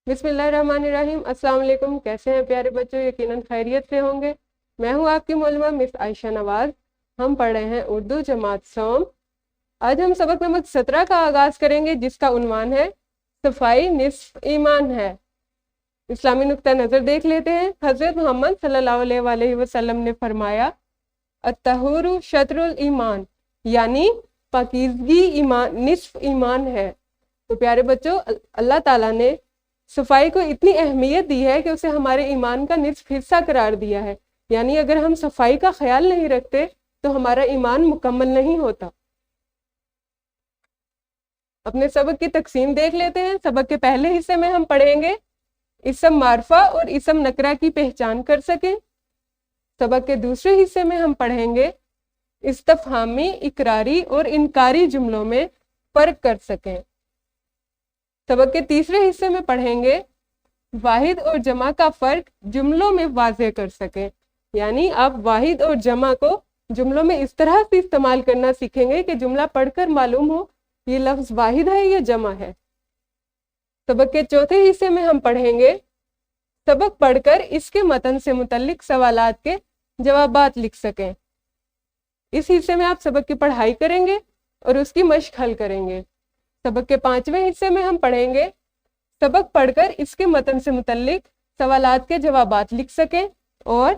بسم اللہ الرحمن الرحیم۔ السلام علیکم، کیسے ہیں پیارے بچوں؟ یقیناً خیریت سے ہوں گے۔ میں ہوں آپ کی معلمہ مس عائشہ نواز۔ ہم پڑھ رہے ہیں اردو جماعت سوم۔ آج ہم سبق نمبر 17 کا آغاز کریں گے، جس کا عنوان ہے صفائی نصف ایمان ہے۔ اسلامی نقطہ نظر دیکھ لیتے ہیں۔ حضرت محمد صلی اللہ علیہ وآلہ وسلم نے فرمایا الطہور شطر الایمان، یعنی پاکیزگی نصف ایمان ہے۔ تو پیارے بچوں، اللہ تعالیٰ نے صفائی کو اتنی اہمیت دی ہے کہ اسے ہمارے ایمان کا نصف حصہ قرار دیا ہے، یعنی اگر ہم صفائی کا خیال نہیں رکھتے تو ہمارا ایمان مکمل نہیں ہوتا۔ اپنے سبق کی تقسیم دیکھ لیتے ہیں۔ سبق کے پہلے حصے میں ہم پڑھیں گے اسم معرفہ اور اسم نکرہ کی پہچان کر سکیں۔ سبق کے دوسرے حصے میں ہم پڑھیں گے استفہامی، اقراری اور انکاری جملوں میں فرق کر سکیں۔ سبق کے تیسرے حصے میں پڑھیں گے واحد اور جمع کا فرق جملوں میں واضح کر سکیں، یعنی آپ واحد اور جمع کو جملوں میں اس طرح سے استعمال کرنا سیکھیں گے کہ جملہ پڑھ کر معلوم ہو یہ لفظ واحد ہے یا جمع ہے۔ سبق کے چوتھے حصے میں ہم پڑھیں گے سبق پڑھ کر اس کے متن سے متعلق سوالات کے جوابات لکھ سکیں۔ اس حصے میں آپ سبق کی پڑھائی کریں گے اور اس کی مشق حل کریں گے۔ سبق کے پانچویں حصے میں ہم پڑھیں گے سبق پڑھ کر اس کے متن سے متعلق سوالات کے جوابات لکھ سکیں اور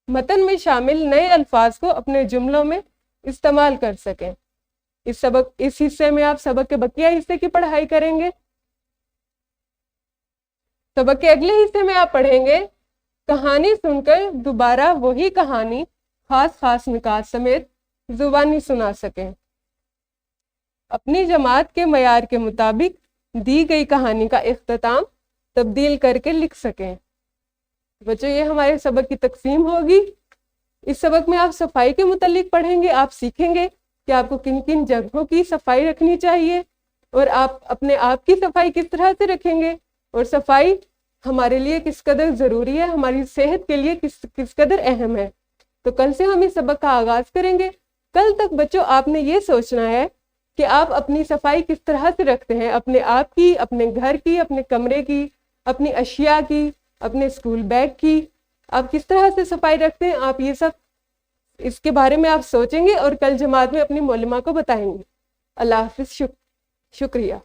متن میں شامل نئے الفاظ کو اپنے جملوں میں استعمال کر سکیں۔ اس حصے میں آپ سبق کے بقیہ حصے کی پڑھائی کریں گے۔ سبق کے اگلے حصے میں آپ پڑھیں گے کہانی سن کر دوبارہ وہی کہانی خاص خاص نکات سمیت زبانی سنا سکیں۔ اپنی جماعت کے معیار کے مطابق دی گئی کہانی کا اختتام تبدیل کر کے لکھ سکیں۔ بچوں، یہ ہمارے سبق کی تقسیم ہوگی۔ اس سبق میں آپ صفائی کے متعلق پڑھیں گے۔ آپ سیکھیں گے کہ آپ کو کن کن جگہوں کی صفائی رکھنی چاہیے اور آپ اپنے آپ کی صفائی کس طرح سے رکھیں گے، اور صفائی ہمارے لیے کس قدر ضروری ہے، ہماری صحت کے لیے کس قدر اہم ہے۔ تو کل سے ہم اس سبق کا آغاز کریں گے۔ کل تک بچوں آپ نے یہ سوچنا ہے کہ آپ اپنی صفائی کس طرح سے رکھتے ہیں، اپنے آپ کی، اپنے گھر کی، اپنے کمرے کی، اپنی اشیاء کی، اپنے اسکول بیگ کی، آپ کس طرح سے صفائی رکھتے ہیں۔ آپ یہ سب اس کے بارے میں آپ سوچیں گے اور کل جماعت میں اپنی معلمہ کو بتائیں گے۔ اللہ حافظ، شکریہ۔